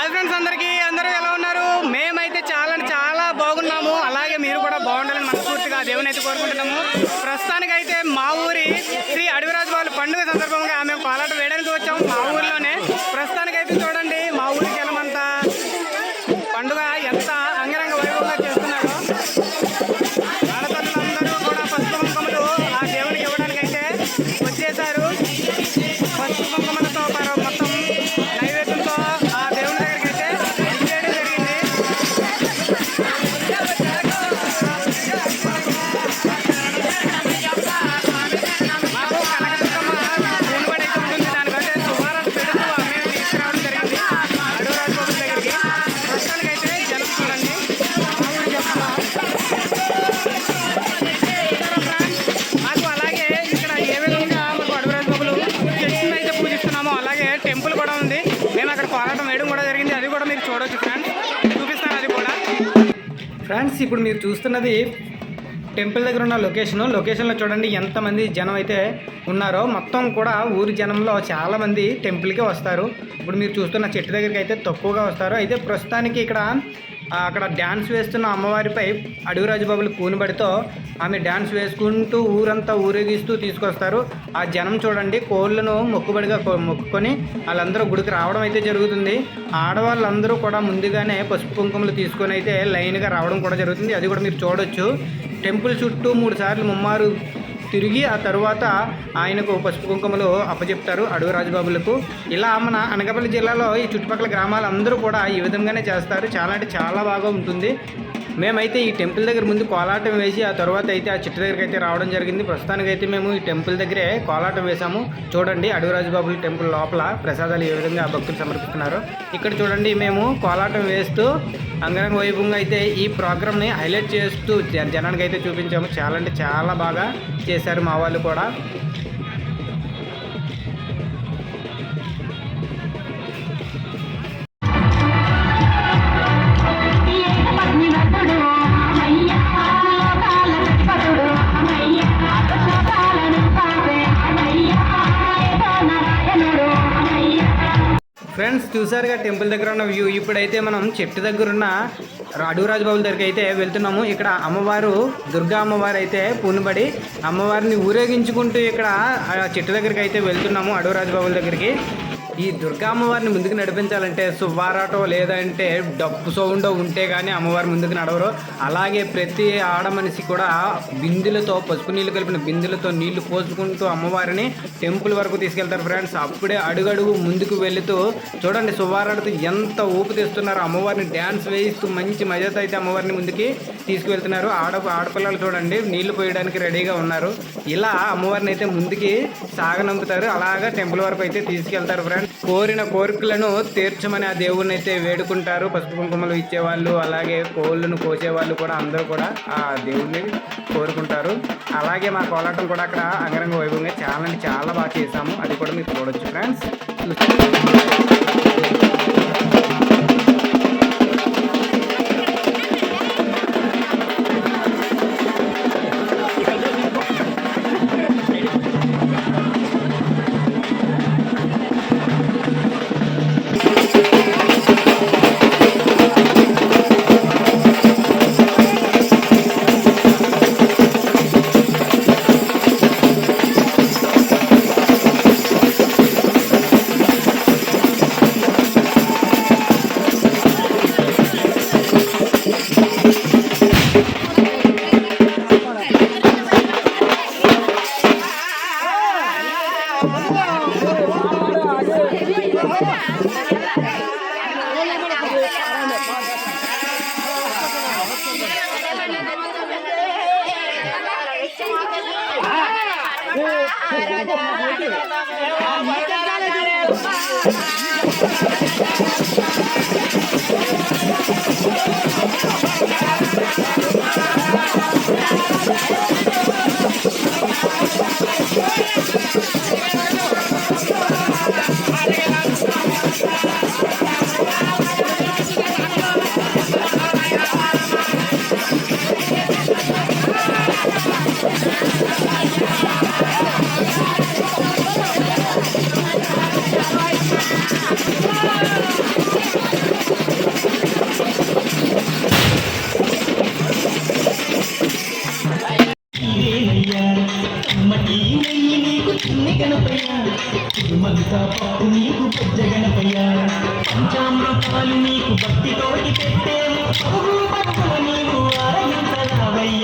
Hi friends, అందరూ ఎలా ఉన్నారు? మేమైతే చాలా బాగున్నాము. అలాగే మీరు కూడా బాగుండాలని మనస్ఫూర్తిగా దేవుని అయితే కోరుకుంటున్నాము. ప్రస్తుతానికైతే మా ఊరి శ్రీ అడవిరాజు వాళ్ళ పండుగ సందర్భంగా మేము కోలాటం వేయడానికి వచ్చాము మా ఊరిలోనే. ప్రస్తుతానికైతే చూడండి మా ఊరికి వెళ్ళమంతా పండుగ ఎంత అంగరంగ వైభవంగా చేస్తున్నారో. ఆడతల్లందరూ కూడా పసుపు కుంకుమలు ఆ దేవునికి ఇవ్వడానికి అయితే వచ్చేసారు. పసుపు కుంకుమలతో మొత్తం నైవేద్యంతో ఆ దేవుని దగ్గరికి అయితే ఇచ్చేయడం జరిగింది. మాకు కనకదుర్గమ్మ పూనుబడి అయితే ఉంటుంది. దానికంటే సుమారు పెడుతూ మేము తీసుకురావడం జరిగింది అడవిరాజు బాబు దగ్గరికి. ప్రస్తుతానికైతే జనం చూడండి మాకు. అలాగే ఇక్కడ ఏ విధంగా మాకు అడవిరాజు బాబులు చెట్టుని అయితే పూజిస్తున్నామో అలాగే టెంపుల్ కూడా ఉంది. మేము అక్కడ కోలాటం వేయడం కూడా జరిగింది. అది కూడా మీరు చూడవచ్చు ఫ్రెండ్స్, చూపిస్తాను అది కూడా. ఫ్రెండ్స్, ఇప్పుడు మీరు చూస్తున్నది టెంపుల్ దగ్గర ఉన్న లొకేషన్లో చూడండి ఎంతమంది జనం అయితే ఉన్నారో. మొత్తం కూడా ఊరి జనంలో చాలామంది టెంపుల్కే వస్తారు. ఇప్పుడు మీరు చూస్తున్న చెట్టు దగ్గరికి అయితే తక్కువగా వస్తారు. అయితే ప్రస్తుతానికి అక్కడ డ్యాన్స్ వేస్తున్న అమ్మవారిపై అడవిరాజు బాబుల పూనుబడితో ఆమె డ్యాన్స్ వేసుకుంటూ ఊరంతా ఊరేగిస్తూ తీసుకొస్తారు. ఆ జనం చూడండి కోళ్ళను మొక్కుబడిగా మొక్కుకొని వాళ్ళందరూ గుడికి రావడం అయితే జరుగుతుంది. ఆడవాళ్ళందరూ కూడా ముందుగానే పసుపు కుంకుమలు తీసుకొని అయితే లైన్గా రావడం కూడా జరుగుతుంది. అది కూడా మీరు చూడొచ్చు. టెంపుల్ చుట్టూ 3 సార్లు ముమ్మారు తిరిగి ఆ తరువాత ఆయనకు పసుపు కుంకుమలు అప్పచెప్తారు అడవిరాజు బాబులకు. ఇలా మన అనకాపల్లి జిల్లాలో ఈ చుట్టుపక్కల గ్రామాలందరూ కూడా ఈ విధంగానే చేస్తారు. చాలా అంటే చాలా బాగా ఉంటుంది. మేమైతే ఈ టెంపుల్ దగ్గర ముందు కోలాటం వేసి ఆ తర్వాత అయితే ఆ చెట్టు దగ్గరికి అయితే రావడం జరిగింది. ప్రస్తుతానికైతే మేము ఈ టెంపుల్ దగ్గరే కోలాటం వేసాము. చూడండి అడవిరాజు బాబుల టెంపుల్ లోపల ప్రసాదాలు ఏ విధంగా భక్తులు సమర్పిస్తున్నారు. ఇక్కడ చూడండి మేము కోలాటం వేస్తూ అంగరంగ వైభవంగా అయితే ఈ ప్రోగ్రామ్ని హైలైట్ చేస్తూ జనానికి అయితే చూపించాము. చాలా అంటే చాలా బాగా చేశారు మా వాళ్ళు కూడా. ఫ్రెండ్స్, చూసారుగా టెంపుల్ దగ్గర ఉన్న వ్యూ. ఇప్పుడైతే మనం చెట్టు దగ్గర ఉన్న అడవిరాజు బాబుల దగ్గరికి అయితే వెళ్తున్నాము. ఇక్కడ అమ్మవారు దుర్గా అమ్మవారు అయితే పూనుబడి అమ్మవారిని ఊరేగించుకుంటూ ఇక్కడ చెట్టు దగ్గరికి అయితే వెళ్తున్నాము అడవిరాజు బాబుల దగ్గరికి. ఈ దుర్గా అమ్మవారిని ముందుకు నడిపించాలంటే సువ్వారాటో లేదంటే డప్పు సౌండ్ ఉంటే కానీ అమ్మవారి ముందుకు నడవరు. అలాగే ప్రతి ఆడ మనిషి కూడా బిందులతో పసుపు నీళ్ళు కలిపిన బిందులతో నీళ్లు పోసుకుంటూ అమ్మవారిని టెంపుల్ వరకు తీసుకెళ్తారు ఫ్రెండ్స్. అప్పుడే అడుగడుగు ముందుకు వెళుతూ చూడండి సువ్వారాడుతూ ఎంత ఊపు తెస్తున్నారు. అమ్మవారిని డ్యాన్స్ వేయిస్తూ మంచి మజాతో అయితే అమ్మవారిని ముందుకి తీసుకువెళ్తున్నారు. ఆడపిల్లలు చూడండి నీళ్లు పోయడానికి రెడీగా ఉన్నారు. ఇలా అమ్మవారిని అయితే ముందుకి సాగనంపుతారు. అలాగా టెంపుల్ వరకు అయితే తీసుకెళ్తారు ఫ్రెండ్స్. కోరిన కోరికలను తీర్చమని ఆ దేవుడిని అయితే వేడుకుంటారు. పసుపు కుంకుమలు ఇచ్చేవాళ్ళు అలాగే కోళ్ళను కోసేవాళ్ళు కూడా అందరూ కూడా ఆ దేవుడిని కోరుకుంటారు. అలాగే మా కోలాటం కూడా అక్కడ అంగరంగ వైభవంగా చాలా బాగా చేశాము. అది కూడా మీరు చూడొచ్చు ఫ్రెండ్స్. Bye. నైవేద్యాలు నీకు భక్తితోటి పెట్టేము పరుగు పరుగున నీవు ఆరగించరావయ్యా.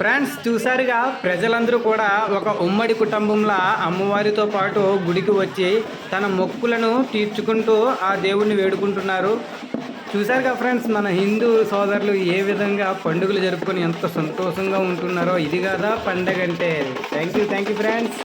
ఫ్రెండ్స్ చూసారుగా, ప్రజలందరూ కూడా ఒక ఉమ్మడి కుటుంబంలా అమ్మవారితో పాటు గుడికి వచ్చి తన మొక్కులను తీర్చుకుంటూ ఆ దేవుణ్ణి వేడుకుంటున్నారు. చూసారుగా ఫ్రెండ్స్, మన హిందూ సోదరులు ఏ విధంగా పండుగలు జరుపుకొని ఎంత సంతోషంగా ఉంటున్నారో. ఇది కాదా పండగ అంటే. Thank you friends.